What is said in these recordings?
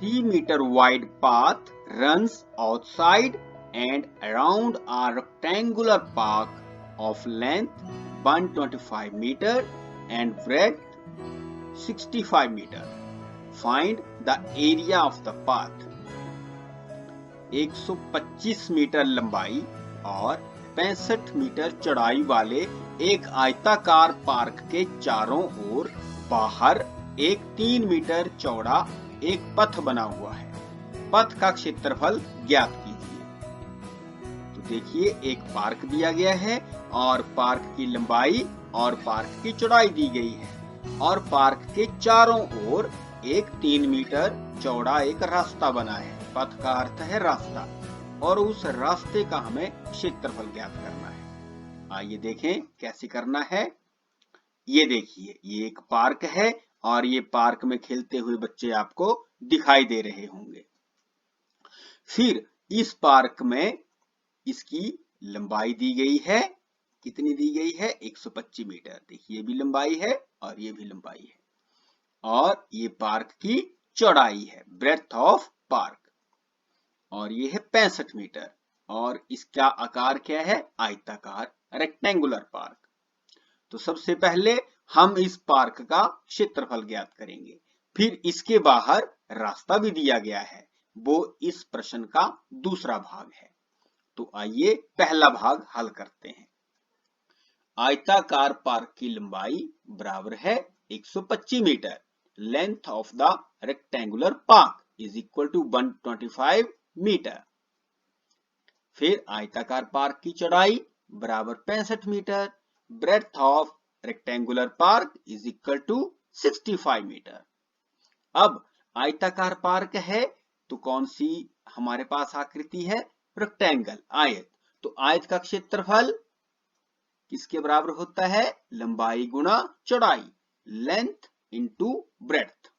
3-meter wide path runs outside and around a rectangular park of length 125 meter and breadth 65 meter. Find the area of the path. 125 metre लंबाई और 65 metre चौड़ाई वाले एक आयताकार park के चारों ओर बाहर एक 3 मीटर चौड़ा एक पथ बना हुआ है। पथ का क्षेत्रफल ज्ञात कीजिए। तो देखिए, एक पार्क दिया गया है और पार्क की लंबाई और पार्क की चौड़ाई दी गई है और पार्क के चारों ओर एक 3 मीटर चौड़ा एक रास्ता बना है। पथ का अर्थ है रास्ता और उस रास्ते का हमें क्षेत्रफल ज्ञात करना है। आइए देखें कैसे करना है। ये देखिए, ये एक पार्क है और ये पार्क में खेलते हुए बच्चे आपको दिखाई दे रहे होंगे। फिर इस पार्क में इसकी लंबाई दी गई है। कितनी दी गई है? 125 मीटर। देखिए, ये भी लंबाई है और ये भी लंबाई है। और ये पार्क की चौड़ाई है, ब्रेड्थ ऑफ पार्क, और ये है 65 मीटर। और इसका आकार क्या है? आयताकार, रेक्टेंगुलर पार्क। तो सबसे पहले हम इस पार्क का क्षेत्रफल ज्ञात करेंगे। फिर इसके बाहर रास्ता भी दिया गया है, वो इस प्रश्न का दूसरा भाग है। तो आइए पहला भाग हल करते हैं। आयताकार पार्क की लंबाई बराबर है 125 metre. Length of the rectangular park is equal to 125 metre. फिर आयताकार पार्क की चौड़ाई बराबर 65 metre. Breadth of rectangular park is equal to 65 metre. अब आयताकार पार्क है तो कौन सी हमारे पास आकृति है? रेक्टेंगल, आयत। तो आयत का क्षेत्रफल किसके बराबर होता है? लंबाई गुणा चौड़ाई, लेंथ इंटू ब्रेड्थ।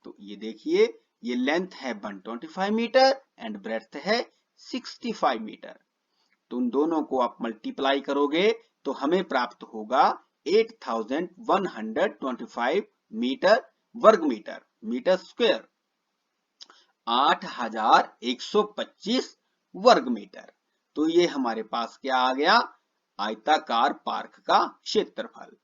तो ये देखिए, ये लेंथ है 125 मीटर एंड ब्रेड्थ है 65 मीटर। तो उन दोनों को आप मल्टीप्लाई करोगे तो हमें प्राप्त होगा 8125 मीटर वर्ग मीटर, मीटर स्क्वायर, 8125 वर्ग मीटर। तो ये हमारे पास क्या आ गया? आयताकार पार्क का क्षेत्रफल।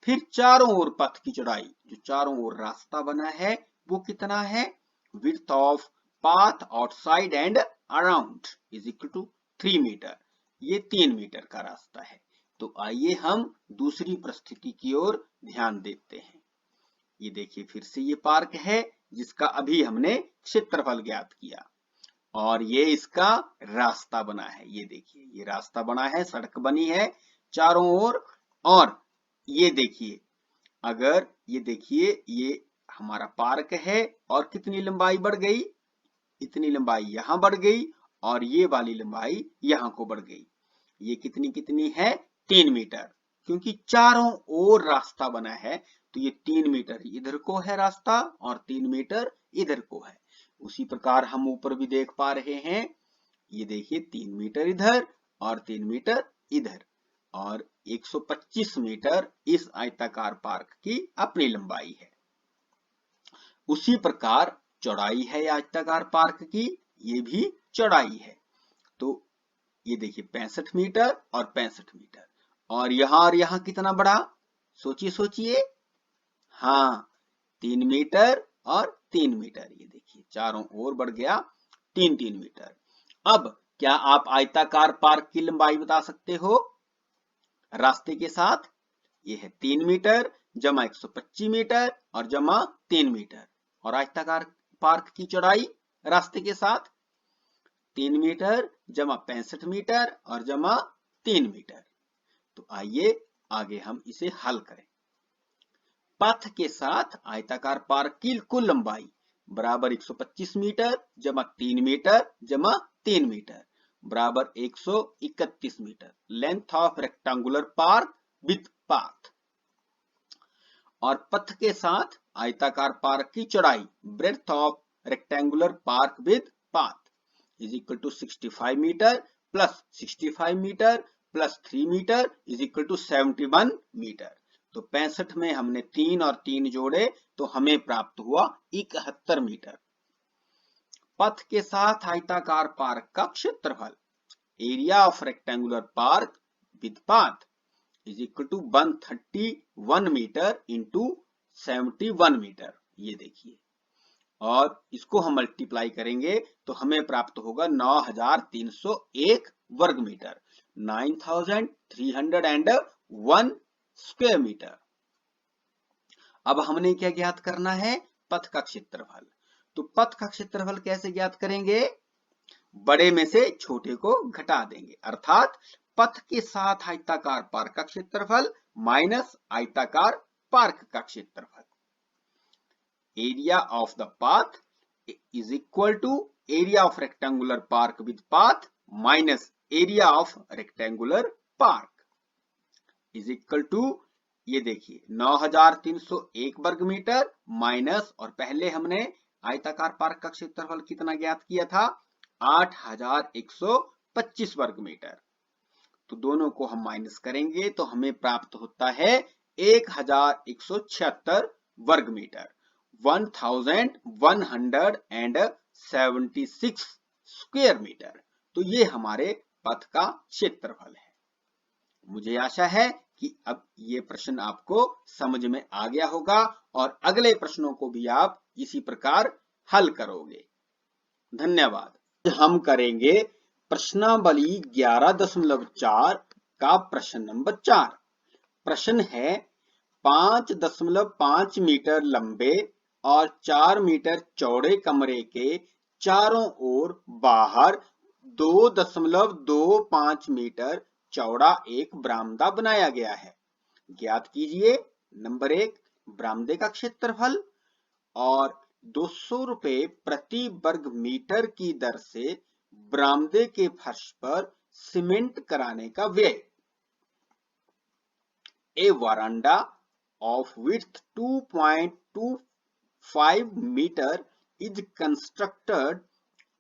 फिर चारों ओर पथ की चौड़ाई, जो चारों ओर रास्ता बना है, वो कितना है? Width of path outside and around is equal to 3 metre. ये 3 मीटर का रास्ता है। तो आइए हम दूसरी परिस्थिति की ओर ध्यान देते हैं। ये देखिए, फिर से ये पार्क है जिसका अभी हमने क्षेत्रफल ज्ञात किया और ये इसका रास्ता बना है। ये देखिए, ये रास्ता बना है, सड़क बनी है चारों ओर। और ये देखिए, अगर ये देखिए, ये हमारा पार्क है और कितनी लंबाई बढ़ गई? इतनी लंबाई यहां बढ़ गई और ये वाली लंबाई यहां को बढ़ गई। ये कितनी कितनी है? 3 मीटर। क्योंकि चारों ओर रास्ता बना है तो ये 3 मीटर इधर को है रास्ता और 3 मीटर इधर को है। उसी प्रकार हम ऊपर भी देख पा रहे हैं। ये देखिए, 3 मीटर इधर और 3 मीटर इधर, और 125 मीटर इस आयताकार पार्क की अपनी लंबाई है। उसी प्रकार चौड़ाई है आयताकार पार्क की, ये भी चौड़ाई है। तो ये देखिए, 65 मीटर और 65 मीटर, और यहां कितना बढ़ा? सोचिए सोचिए। हाँ, 3 मीटर और 3 मीटर। ये देखिए, चारों ओर बढ़ गया 3-3 मीटर। अब क्या आप आयताकार पार्क की लंबाई बता सकते हो रास्ते के साथ? ये है 3 मीटर जमा 125 मीटर और जमा 3 मीटर। और आयताकार पार्क की चौड़ाई रास्ते के साथ 3 मीटर जमा 65 मीटर और जमा 3 मीटर। तो आइए आगे हम इसे हल करें। पथ के साथ आयताकार पार्क की कुल लंबाई बराबर 125 मीटर जमा 3 मीटर जमा 3 मीटर बराबर 131 metre. Length of rectangular park with path. और पथ के साथ आयताकार पार्क की चौड़ाई breadth of rectangular park with path is equal to 65 metre plus 65 metre plus 3 metre is equal to 71 metre. तो 65 में हमने 3 और 3 जोड़े तो हमें प्राप्त हुआ 71 मीटर। पथ के साथ आयताकार पार्क का क्षेत्रफल, area of rectangular park with path is equal to 131 metre into 71 metre. ये देखिए, और इसको हम मल्टीप्लाई करेंगे तो हमें प्राप्त होगा 9301 वर्ग मीटर, 9301 स्क्वायर मीटर। अब हमने क्या ज्ञात करना है? पथ का क्षेत्रफल। तो पथ का क्षेत्रफल कैसे ज्ञात करेंगे? बड़े में से छोटे को घटा देंगे, अर्थात पथ के साथ आयताकार पार्क का क्षेत्रफल माइनस आयताकार पार्क का क्षेत्रफल। Area of the path is equal to area of rectangular park with path minus area of rectangular park is equal to, ये देखिए 9301 वर्ग मीटर माइनस, और पहले हमने आयताकार पार्क का क्षेत्रफल कितना ज्ञात किया था? 8125 वर्ग मीटर। तो दोनों को हम माइनस करेंगे तो हमें प्राप्त होता है 1176 वर्ग मीटर, 1176 स्क्वायर मीटर। तो ये हमारे पथ का क्षेत्रफल है। मुझे आशा है कि अब ये प्रश्न आपको समझ में आ गया होगा और अगले प्रश्नों को भी आप इसी प्रकार हल करोगे। धन्यवाद। हम करेंगे प्रश्नावली 11.4 का प्रश्न नंबर 4। प्रश्न है 5.5 मीटर लंबे और 4 मीटर चौड़े कमरे के चारों ओर बाहर 2.25 मीटर चौड़ा एक बरामदा बनाया गया है। ज्ञात कीजिए नंबर 1 बरामदे का क्षेत्रफल और 200 रुपए प्रति वर्ग मीटर की दर से बरामदे के फर्श पर सीमेंट कराने का व्यय। ए वरांडा of width 2.25 meter is constructed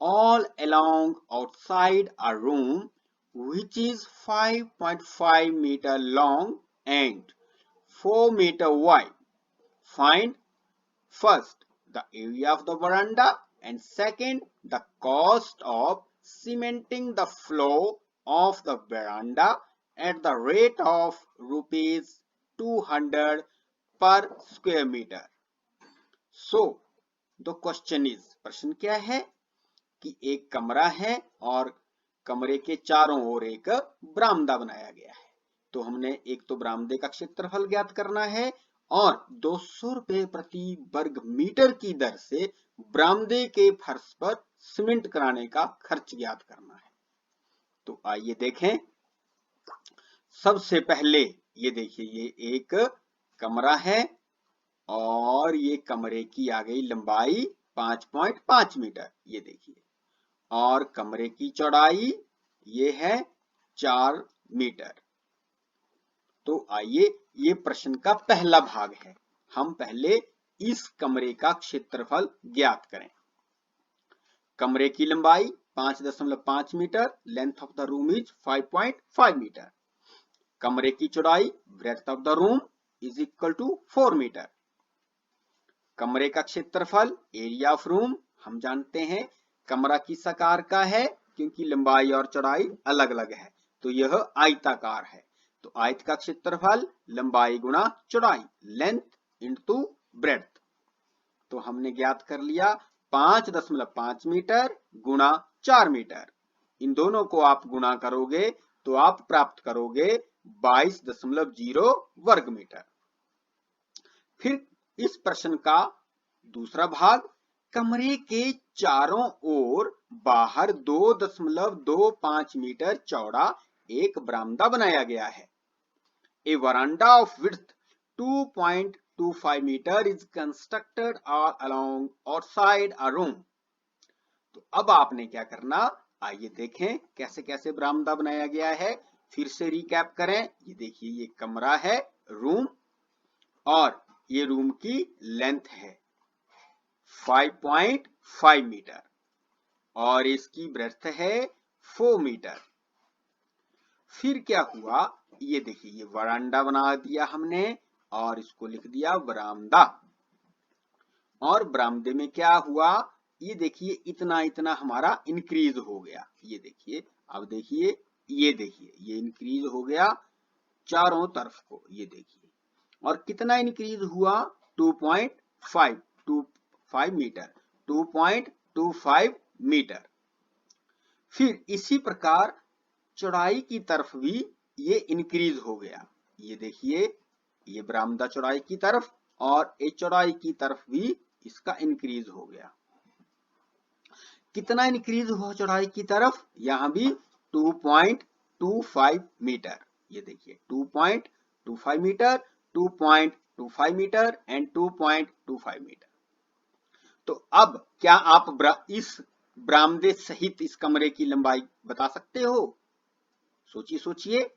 all along outside a room which is 5.5 meter long and 4 meter wide. Find first the area of the veranda and second the cost of cementing the floor of the veranda at the rate of rupees 200 per square meter. So the question is, प्रश्न क्या है कि एक कमरा है और कमरे के चारों ओर एक बरामदा बनाया गया है। तो हमने एक तो बरामदे का क्षेत्रफल ज्ञात करना है और 200 रुपए प्रति वर्ग मीटर की दर से बरामदे के फर्श पर सीमेंट कराने का खर्च ज्ञात करना है। तो आइए देखें। सबसे पहले ये देखिए, ये एक कमरा है और ये कमरे की आ गई लंबाई 5.5 मीटर, ये देखिए, और कमरे की चौड़ाई ये है 4 मीटर। तो आइए, ये प्रश्न का पहला भाग है। हम पहले इस कमरे का क्षेत्रफल ज्ञात करें। कमरे की लंबाई 5.5 metre, length of the room is 5.5 metre. कमरे की चौड़ाई breadth of the room is equal to 4 metre. कमरे का क्षेत्रफल एरिया ऑफ रूम हम जानते हैं कमरा किस आकार का है, क्योंकि लंबाई और चौड़ाई अलग अलग है, तो यह आयताकार है। तो आयत का क्षेत्रफल लंबाई गुणा चौड़ाई, लेंथ इंटू ब्रेड्थ। तो हमने ज्ञात कर लिया 5.5 मीटर गुणा 4 मीटर। इन दोनों को आप गुणा करोगे तो आप प्राप्त करोगे 22.0 वर्ग मीटर। फिर इस प्रश्न का दूसरा भाग, कमरे के चारों ओर बाहर 2.25 मीटर चौड़ा एक बरामदा बनाया गया है। A veranda of width 2.25 metre is constructed all along outside a room. तो अब आपने क्या करना, आइए देखें कैसे कैसे बरामदा बनाया गया है। फिर से रिकैप करें। ये देखिए, ये कमरा है, रूम, और ये रूम की लेंथ है 5.5 मीटर और इसकी ब्रेड्थ है 4 मीटर। फिर क्या हुआ, ये देखिए, ये वरांडा बना दिया हमने और इसको लिख दिया बरामदा। और बरामदे में क्या हुआ, ये देखिए इतना इतना हमारा इंक्रीज हो गया। ये देखिए, अब देखिए, ये इंक्रीज हो गया चारों तरफ को, ये देखिए। और कितना इंक्रीज हुआ? 2.5 मीटर, 2.25 मीटर। फिर इसी प्रकार चौड़ाई की तरफ भी ये इंक्रीज हो गया। ये देखिए, ये बरामदा चौड़ाई की तरफ और ये चौड़ाई की तरफ भी इसका इंक्रीज हो गया। कितना इंक्रीज हुआ चौड़ाई की तरफ? यहां भी 2.25 मीटर। ये देखिए 2.25 मीटर, 2.25 मीटर एंड 2.25 मीटर। तो अब क्या आप इस बरामदे सहित इस कमरे की लंबाई बता सकते हो? सोचिए सोचिए।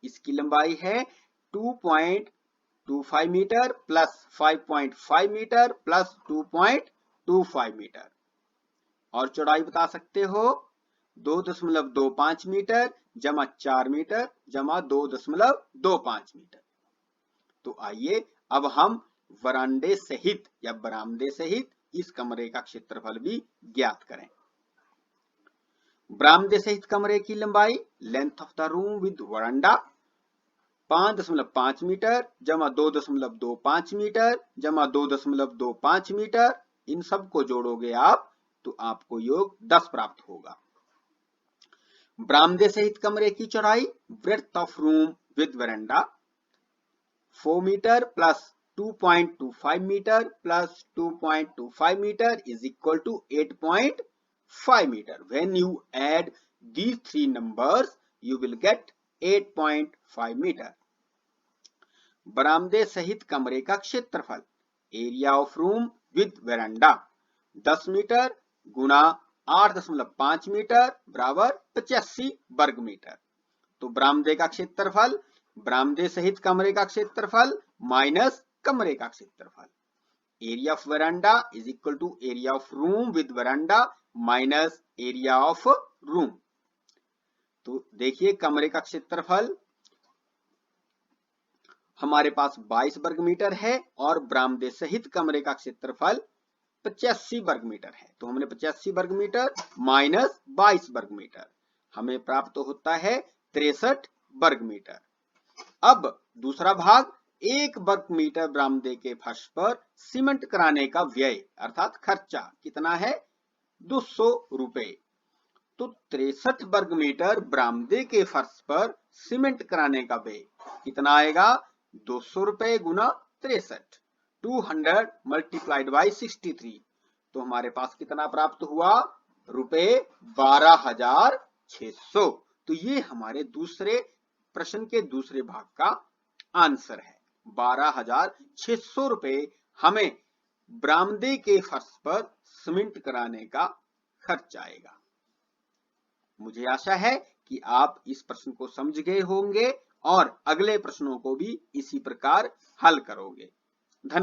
इसकी लंबाई है 2.25 metre plus 5.5 metre plus 2.25 metre. और चौड़ाई बता सकते हो 2.25 मीटर जमा 4 मीटर जमा 2.25 मीटर। तो आइए अब हम वरांडे सहित या बरामदे सहित इस कमरे का क्षेत्रफल भी ज्ञात करें। बरामदे सहित कमरे की लंबाई, length of the room with veranda 5.5 metre जमा 2.25 मीटर जमा 2.25 मीटर। इन सबको जोड़ोगे आप तो आपको योग 10 प्राप्त होगा। बरामदे सहित कमरे की चौड़ाई, breadth of room with veranda 4 metre plus 2.25 metre plus 2.25 metre is equal to 8.5 metre. When you add these three numbers, you will get 8.5 metre. बरामदे सहित कमरे का क्षेत्रफल, area of room with veranda 10 metre गुणा 8.5 मीटर बराबर 85 वर्ग metre. तो बरामदे का क्षेत्रफल, बरामदे सहित कमरे का क्षेत्रफल माइनस कमरे का क्षेत्रफल, area of veranda is equal to area of room with veranda minus area of room. तो देखिए कमरे का क्षेत्रफल हमारे पास 22 वर्ग मीटर है और बरामदे सहित कमरे का क्षेत्रफल 85 वर्ग मीटर है। तो हमने 85 वर्ग मीटर माइनस 22 वर्ग मीटर, हमें प्राप्त होता है 63 वर्ग मीटर। अब दूसरा भाग, 1 वर्ग मीटर बरामदे के फर्श पर सीमेंट कराने का व्यय अर्थात खर्चा कितना है? 200 रुपए। तो 63 वर्ग मीटर बरामदे के फर्श पर सीमेंट कराने का व्यय कितना आएगा? 200 रुपए गुना 63, 200 मल्टीप्लाइड बाई 63। तो हमारे पास कितना प्राप्त हुआ? रुपए 12,600। तो ये हमारे दूसरे प्रश्न के दूसरे भाग का आंसर है। 12,600 रुपए हमें बरामदे के फर्श पर सीमेंट कराने का खर्च आएगा। मुझे आशा है कि आप इस प्रश्न को समझ गए होंगे और अगले प्रश्नों को भी इसी प्रकार हल करोगे। धन्यवाद।